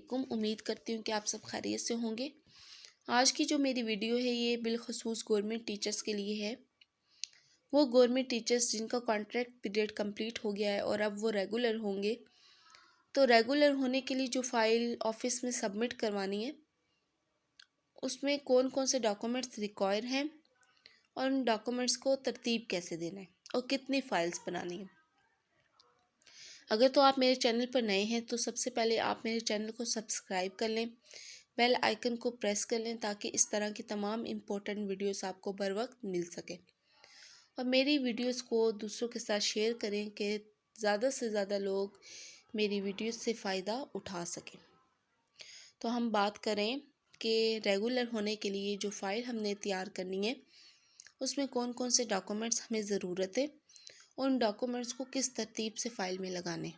वालेकुम। उम्मीद करती हूँ कि आप सब खैरियत से होंगे। आज की जो मेरी वीडियो है ये बिलखसूस गवर्नमेंट टीचर्स के लिए है। वो गवर्नमेंट टीचर्स जिनका कॉन्ट्रैक्ट पीरियड कंप्लीट हो गया है और अब वो रेगुलर होंगे। तो रेगुलर होने के लिए जो फ़ाइल ऑफिस में सबमिट करवानी है उसमें कौन कौन से डॉक्यूमेंट्स रिक्वायर हैं और उन डॉक्यूमेंट्स को तरतीब कैसे देना है और कितनी फ़ाइल्स बनानी है। अगर तो आप मेरे चैनल पर नए हैं तो सबसे पहले आप मेरे चैनल को सब्सक्राइब कर लें, बेल आइकन को प्रेस कर लें ताकि इस तरह की तमाम इम्पोर्टेंट वीडियोस आपको बर वक्त मिल सके और मेरी वीडियोस को दूसरों के साथ शेयर करें कि ज़्यादा से ज़्यादा लोग मेरी वीडियोस से फ़ायदा उठा सकें। तो हम बात करें कि रेगुलर होने के लिए जो फ़ाइल हमने तैयार करनी है उसमें कौन कौन से डॉक्यूमेंट्स हमें ज़रूरत है, उन डॉक्यूमेंट्स को किस तरतीब से फ़ाइल में लगाने।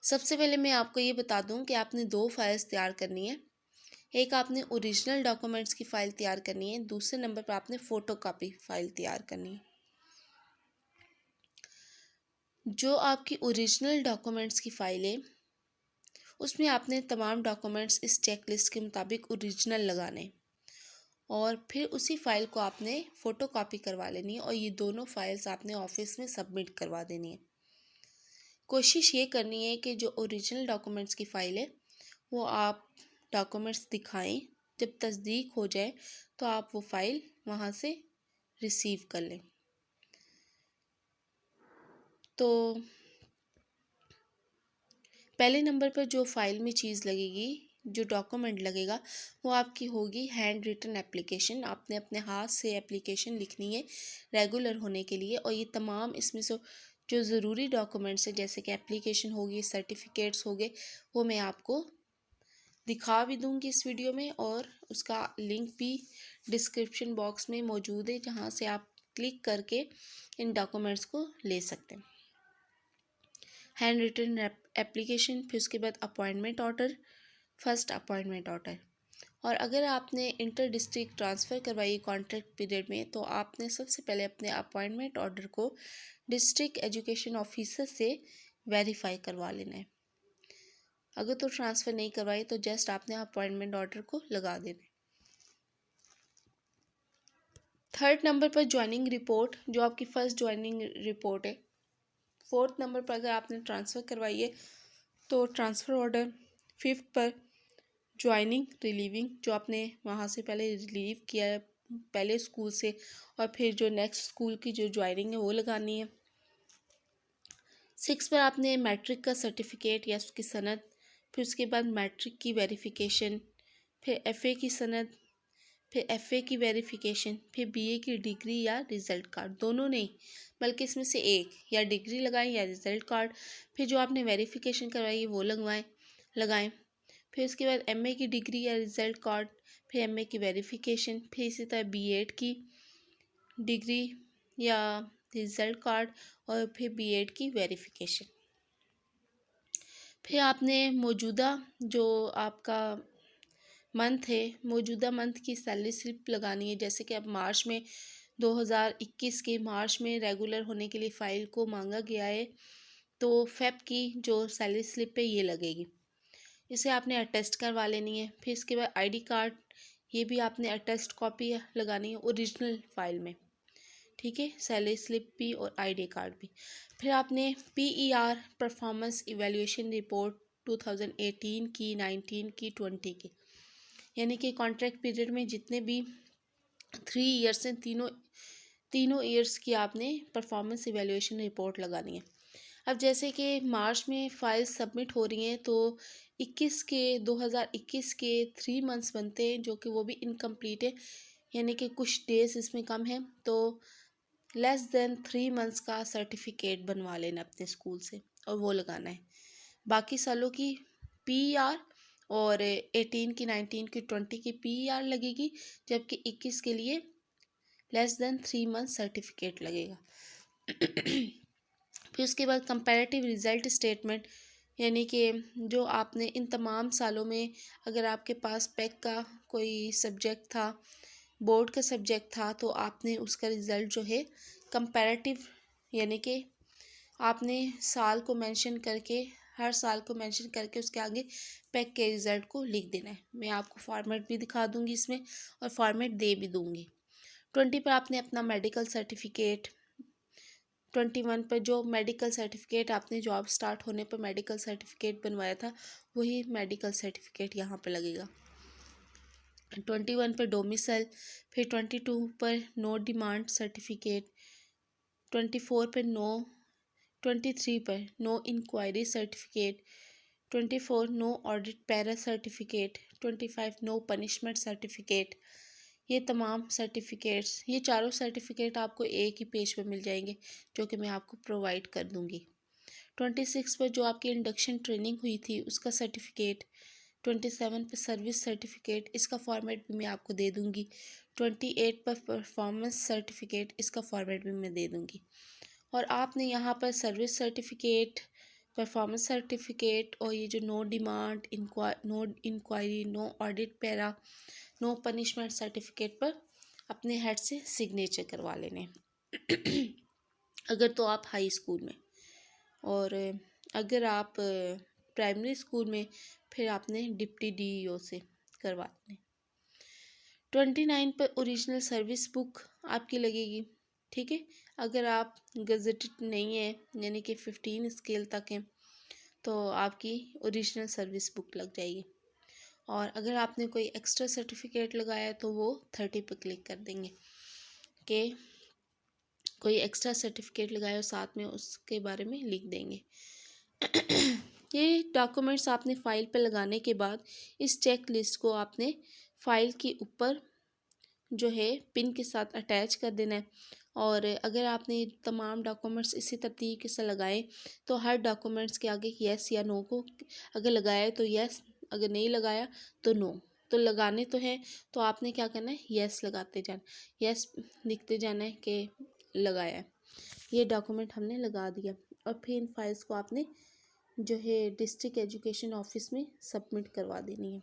सबसे पहले मैं आपको ये बता दूं कि आपने दो फाइल्स तैयार करनी है। एक आपने ओरिजिनल डॉक्यूमेंट्स की फ़ाइल तैयार करनी है, दूसरे नंबर पर आपने फ़ोटोकॉपी फ़ाइल तैयार करनी है। जो आपकी ओरिजिनल डॉक्यूमेंट्स की फ़ाइल है उसमें आपने तमाम डॉक्यूमेंट्स इस चेकलिस्ट के मुताबिक ओरिजिनल लगाने और फिर उसी फ़ाइल को आपने फ़ोटोकॉपी करवा लेनी है और ये दोनों फाइल्स आपने ऑफिस में सबमिट करवा देनी है। कोशिश ये करनी है कि जो ओरिजिनल डॉक्यूमेंट्स की फ़ाइल है वो आप डॉक्यूमेंट्स दिखाएं, जब तस्दीक हो जाए तो आप वो फ़ाइल वहाँ से रिसीव कर लें। तो पहले नंबर पर जो फ़ाइल में चीज़ लगेगी, जो डॉक्यूमेंट लगेगा वो आपकी होगी हैंड रिटन एप्लीकेशन। आपने अपने हाथ से एप्लीकेशन लिखनी है रेगुलर होने के लिए और ये तमाम इसमें से जो ज़रूरी डॉक्यूमेंट्स हैं जैसे कि एप्लीकेशन होगी, सर्टिफिकेट्स हो गए, वो मैं आपको दिखा भी दूंगी इस वीडियो में और उसका लिंक भी डिस्क्रिप्शन बॉक्स में मौजूद है जहां से आप क्लिक करके इन डॉक्यूमेंट्स को ले सकते हैं। हैंड रिटन एप्लीकेशन, फिर उसके बाद appointment order, first appointment order. और अगर आपने इंटर डिस्ट्रिक्ट ट्रांसफ़र करवाई कॉन्ट्रैक्ट पीरियड में तो आपने सबसे पहले अपने अपॉइंटमेंट ऑर्डर को डिस्ट्रिक्ट एजुकेशन ऑफिसर से वेरीफाई करवा लेना है। अगर तो ट्रांसफ़र नहीं करवाई तो जस्ट आपने अपॉइंटमेंट ऑर्डर को लगा देना है। थर्ड नंबर पर ज्वाइनिंग रिपोर्ट, जो आपकी फ़र्स्ट ज्वाइनिंग रिपोर्ट है। फोर्थ नंबर पर अगर आपने ट्रांसफ़र करवाई है तो ट्रांसफ़र ऑर्डर। फिफ्थ पर ज्वाइनिंग रिलीविंग, जो आपने वहाँ से पहले रिलीव किया है पहले स्कूल से और फिर जो नेक्स्ट स्कूल की जो ज्वाइनिंग है वो लगानी है। सिक्स पर आपने मैट्रिक का सर्टिफिकेट या उसकी सनद, फिर उसके बाद मैट्रिक की वेरिफिकेशन, फिर एफ़ए की सनद, फिर एफ़ए की वेरिफिकेशन, फिर बीए की डिग्री या रिज़ल्ट कार्ड, दोनों नहीं बल्कि इसमें से एक, या डिग्री लगाएं या रिज़ल्ट कार्ड। फिर जो आपने वेरिफिकेशन करवाई है वो लगाएं। फिर उसके बाद एमए की डिग्री या रिज़ल्ट कार्ड, फिर एमए की वेरिफिकेशन, फिर इसी तरह बीएड की डिग्री या रिज़ल्ट कार्ड और फिर बीएड की वेरिफिकेशन। फिर आपने मौजूदा जो आपका मंथ है, मौजूदा मंथ की सैलरी स्लिप लगानी है। जैसे कि अब मार्च में 2021 के मार्च में रेगुलर होने के लिए फ़ाइल को मांगा गया है तो फेब की जो सैलरी स्लिप है ये लगेगी, इसे आपने अटेस्ट करवा लेनी है। फिर इसके बाद आईडी कार्ड, ये भी आपने अटेस्ट कॉपी लगानी है ओरिजिनल फ़ाइल में, ठीक है, सैलरी स्लिप भी और आईडी कार्ड भी। फिर आपने पीईआर परफॉर्मेंस इवैल्यूएशन रिपोर्ट 2018 की, 19 की, 20 की, यानी कि कॉन्ट्रैक्ट पीरियड में जितने भी 3 ईयर्स हैं तीनों ईयर्स की आपने परफॉर्मेंस इवैल्यूएशन रिपोर्ट लगानी है। अब जैसे कि मार्च में फ़ाइल सबमिट हो रही हैं तो 2021 के 3 मंथ्स बनते हैं जो कि वो भी इनकम्प्लीट है, यानी कि कुछ डेज इसमें कम है। तो लेस देन 3 मंथ्स का सर्टिफिकेट बनवा लेना अपने स्कूल से और वो लगाना है। बाकी सालों की पीईआर और 18 की, 19 की, 20 की पीईआर लगेगी, जबकि 21 के लिए लेस देन 3 मंथ सर्टिफिकेट लगेगा। फिर उसके बाद कंपैरेटिव रिज़ल्ट स्टेटमेंट, यानी कि जो आपने इन तमाम सालों में अगर आपके पास पैक का कोई सब्जेक्ट था, बोर्ड का सब्जेक्ट था, तो आपने उसका रिज़ल्ट जो है कंपैरेटिव, यानी कि आपने साल को मेंशन करके हर साल को मेंशन करके उसके आगे पैक के रिज़ल्ट को लिख देना है। मैं आपको फॉर्मेट भी दिखा दूंगी इसमें और फॉर्मेट दे भी दूंगी। 20 पर आपने अपना मेडिकल सर्टिफिकेट, 21 पर जो मेडिकल सर्टिफिकेट आपने जॉब स्टार्ट होने पर मेडिकल सर्टिफिकेट बनवाया था वही मेडिकल सर्टिफिकेट यहाँ पर लगेगा। 21 पर डोमिसाइल, फिर 22 पर नो डिमांड सर्टिफिकेट, 24 पर नो, 23 पर no inquiry certificate, 24 no audit para certificate, 25 no punishment certificate. ये तमाम सर्टिफिकेट्स, ये चारों सर्टिफिकेट आपको एक ही पेज पे मिल जाएंगे जो कि मैं आपको प्रोवाइड कर दूंगी। 26 पर जो आपकी इंडक्शन ट्रेनिंग हुई थी उसका सर्टिफिकेट, 27 पर सर्विस सर्टिफिकेट, इसका फॉर्मेट भी मैं आपको दे दूंगी। 28 पर परफॉर्मेंस सर्टिफिकेट, इसका फॉर्मेट भी मैं दे दूंगी। और आपने यहाँ पर सर्विस सर्टिफिकेट, परफॉर्मेंस सर्टिफिकेट और ये जो no demand, no inquiry, no audit para, no punishment certificate पर अपने हेड से सिग्नेचर करवा लेने अगर तो आप हाई स्कूल में, और अगर आप प्राइमरी स्कूल में फिर आपने डिप्टी डीईओ से करवा लेने। 29 पर ओरिजिनल सर्विस बुक आपकी लगेगी, ठीक है। अगर आप गजेटेड नहीं है यानी कि 15 स्केल तक हैं तो आपकी ओरिजिनल सर्विस बुक लग जाएगी। और अगर आपने कोई एक्स्ट्रा सर्टिफिकेट लगाया तो वो 30 पर क्लिक कर देंगे कि कोई एक्स्ट्रा सर्टिफिकेट लगाया और साथ में उसके बारे में लिख देंगे। ये डॉक्यूमेंट्स आपने फ़ाइल पर लगाने के बाद इस चेक लिस्ट को आपने फ़ाइल के ऊपर जो है पिन के साथ अटैच कर देना है। और अगर आपने तमाम डॉक्यूमेंट्स इसी तरीके से लगाए तो हर डॉक्यूमेंट्स के आगे येस या नो को अगर लगाया है तो येस, अगर नहीं लगाया तो नो। तो लगाने तो है तो आपने क्या करना है, येस लगाते जाना, येस लिखते जाना है कि लगाया है। ये डॉक्यूमेंट हमने लगा दिया और फिर इन फाइल्स को आपने जो है डिस्ट्रिक्ट एजुकेशन ऑफिस में सबमिट करवा देनी है।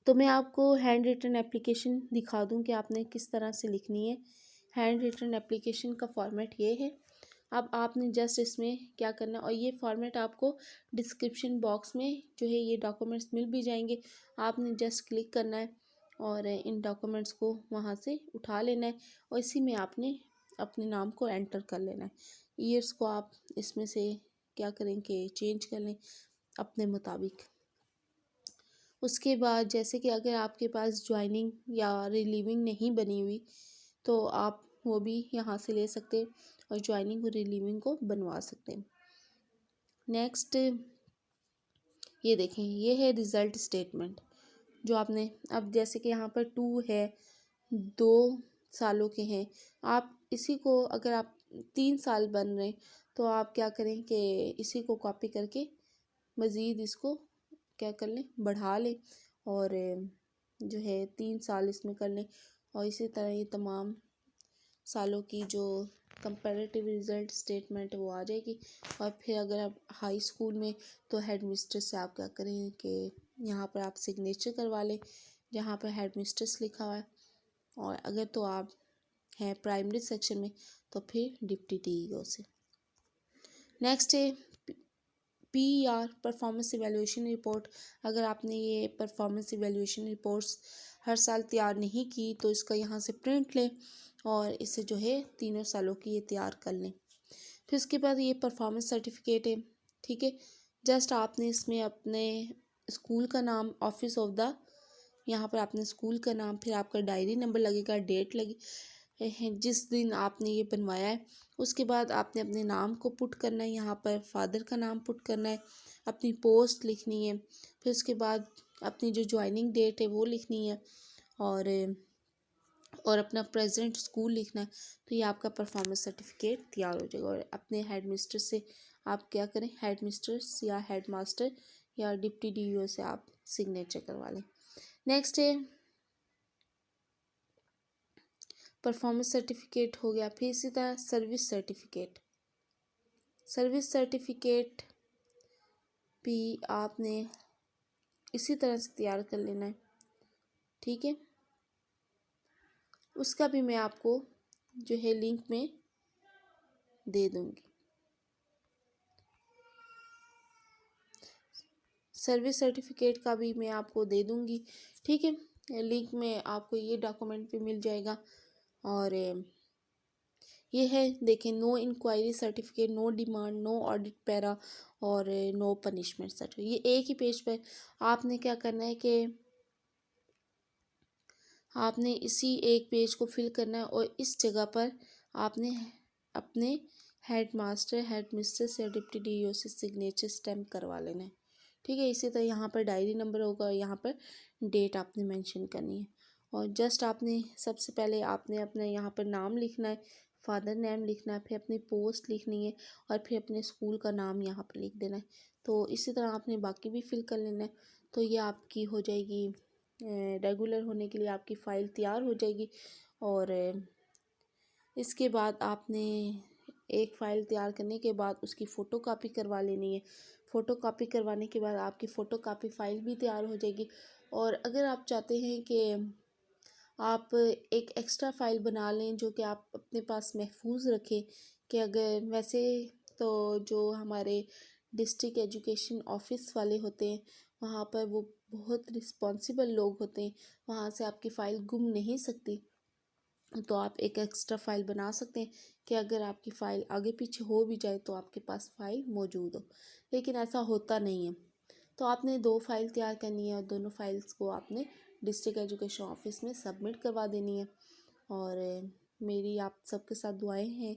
तो मैं आपको हैंड रिटन एप्लीकेशन दिखा दूं कि आपने किस तरह से लिखनी है। हैंड रिटन एप्लीकेशन का फॉर्मेट ये है। अब आपने जस्ट इसमें क्या करना है, और ये फॉर्मेट आपको डिस्क्रिप्शन बॉक्स में जो है ये डॉक्यूमेंट्स मिल भी जाएंगे। आपने जस्ट क्लिक करना है और इन डॉक्यूमेंट्स को वहाँ से उठा लेना है और इसी में आपने अपने नाम को एंटर कर लेना है। ईयर्स को आप इसमें से क्या करें कि चेंज कर लें अपने मुताबिक। उसके बाद जैसे कि अगर आपके पास ज्वाइनिंग या रिलीविंग नहीं बनी हुई तो आप वो भी यहाँ से ले सकते हैं और ज्वाइनिंग और रिलीविंग को बनवा सकते हैं। नेक्स्ट ये देखें, ये है रिज़ल्ट स्टेटमेंट जो आपने, अब जैसे कि यहाँ पर 2 है, 2 सालों के हैं, आप इसी को अगर आप 3 साल बन रहे हैं तो आप क्या करें कि इसी को कॉपी करके मज़ीद इसको क्या कर लें, बढ़ा लें और जो है 3 साल इसमें कर लें। और इसी तरह ये तमाम सालों की जो कंपैरेटिव रिज़ल्ट स्टेटमेंट वो आ जाएगी। और फिर अगर आप हाई स्कूल में तो हेड मिस्ट्रेस से आप क्या करें कि यहाँ पर आप सिग्नेचर करवा लें जहाँ पर हेड मिस्ट्रेस लिखा हुआ है। और अगर तो आप हैं प्राइमरी सेक्शन में तो फिर डिप्टी डीईओ से। नेक्स्ट है PER परफॉर्मेंस इवैल्यूएशन रिपोर्ट। अगर आपने ये परफॉर्मेंस इवैल्यूएशन रिपोर्ट्स हर साल तैयार नहीं की तो इसका यहाँ से प्रिंट लें और इसे जो है 3 सालों की ये तैयार कर लें। फिर उसके बाद ये परफॉर्मेंस सर्टिफिकेट है, ठीक है। जस्ट आपने इसमें अपने स्कूल का नाम, ऑफिस ऑफ द, यहाँ पर आपने स्कूल का नाम, फिर आपका डायरी नंबर लगेगा, डेट लगी जिस दिन आपने ये बनवाया है। उसके बाद आपने अपने नाम को पुट करना है, यहाँ पर फादर का नाम पुट करना है, अपनी पोस्ट लिखनी है, फिर उसके बाद अपनी जो ज्वाइनिंग डेट है वो लिखनी है और अपना प्रेजेंट स्कूल लिखना है। तो ये आपका परफॉर्मेंस सर्टिफिकेट तैयार हो जाएगा। और अपने हेड मिस्टर से आप क्या करें, हेड मिस्ट्रेस या हेड मास्टर या डिप्टी डीईओ से आप सिग्नेचर करवा लें। नेक्स्ट है परफॉर्मेंस सर्टिफिकेट हो गया। फिर इसी तरह सर्विस सर्टिफिकेट, सर्विस सर्टिफिकेट भी आपने इसी तरह से तैयार कर लेना है, ठीक है। उसका भी मैं आपको जो है लिंक में दे दूँगी। सर्विस सर्टिफिकेट का भी मैं आपको दे दूँगी, ठीक है। लिंक में आपको ये डॉक्यूमेंट भी मिल जाएगा। और ये है, देखें, no inquiry certificate, no demand, no audit para और नो पनिशमेंट सर्टिफिकेट। ये एक ही पेज पर आपने क्या करना है कि आपने इसी एक पेज को फिल करना है और इस जगह पर आपने अपने हेड मास्टर, हेड मिस्ट्रेस या डिप्टी डीईओ से सिग्नेचर स्टैम्प करवा लेना है, ठीक है। इसी तरह यहाँ पर डायरी नंबर होगा, यहाँ पर डेट आपने मेंशन करनी है। और जस्ट आपने सबसे पहले आपने अपना यहाँ पर नाम लिखना है, फादर नेम लिखना है, फिर अपनी पोस्ट लिखनी है और फिर अपने स्कूल का नाम यहाँ पर लिख देना है। तो इसी तरह आपने बाकी भी फिल कर लेना है। तो ये आपकी हो जाएगी, रेगुलर होने के लिए आपकी फ़ाइल तैयार हो जाएगी। और इसके बाद आपने एक फ़ाइल तैयार करने के बाद उसकी फ़ोटो कापी करवा लेनी है। फ़ोटो कापी करवाने के बाद आपकी फ़ोटो कापी फ़ाइल भी तैयार हो जाएगी। और अगर आप चाहते हैं कि आप एक एक्स्ट्रा फ़ाइल बना लें जो कि आप अपने पास महफूज रखें, कि अगर वैसे तो जो हमारे डिस्ट्रिक्ट एजुकेशन ऑफिस वाले होते हैं वहाँ पर वो बहुत रिस्पॉन्सिबल लोग होते हैं, वहाँ से आपकी फ़ाइल गुम नहीं सकती। तो आप एक एक्स्ट्रा फ़ाइल बना सकते हैं कि अगर आपकी फ़ाइल आगे पीछे हो भी जाए तो आपके पास फ़ाइल मौजूद हो, लेकिन ऐसा होता नहीं है। तो आपने 2 फाइल तैयार करनी है और दोनों फाइल्स को आपने डिस्ट्रिक्ट एजुकेशन ऑफिस में सबमिट करवा देनी है। और मेरी आप सबके साथ दुआएं हैं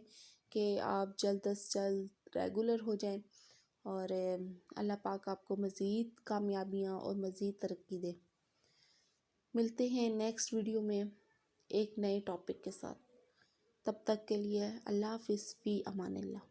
कि आप जल्द से जल्द रेगुलर हो जाएं और अल्लाह पाक आपको मज़ीद कामयाबियाँ और मज़ीद तरक्की दे। मिलते हैं नेक्स्ट वीडियो में एक नए टॉपिक के साथ। तब तक के लिए अल्लाह हाफ़िज़, फ़ी अमानिल्लाह।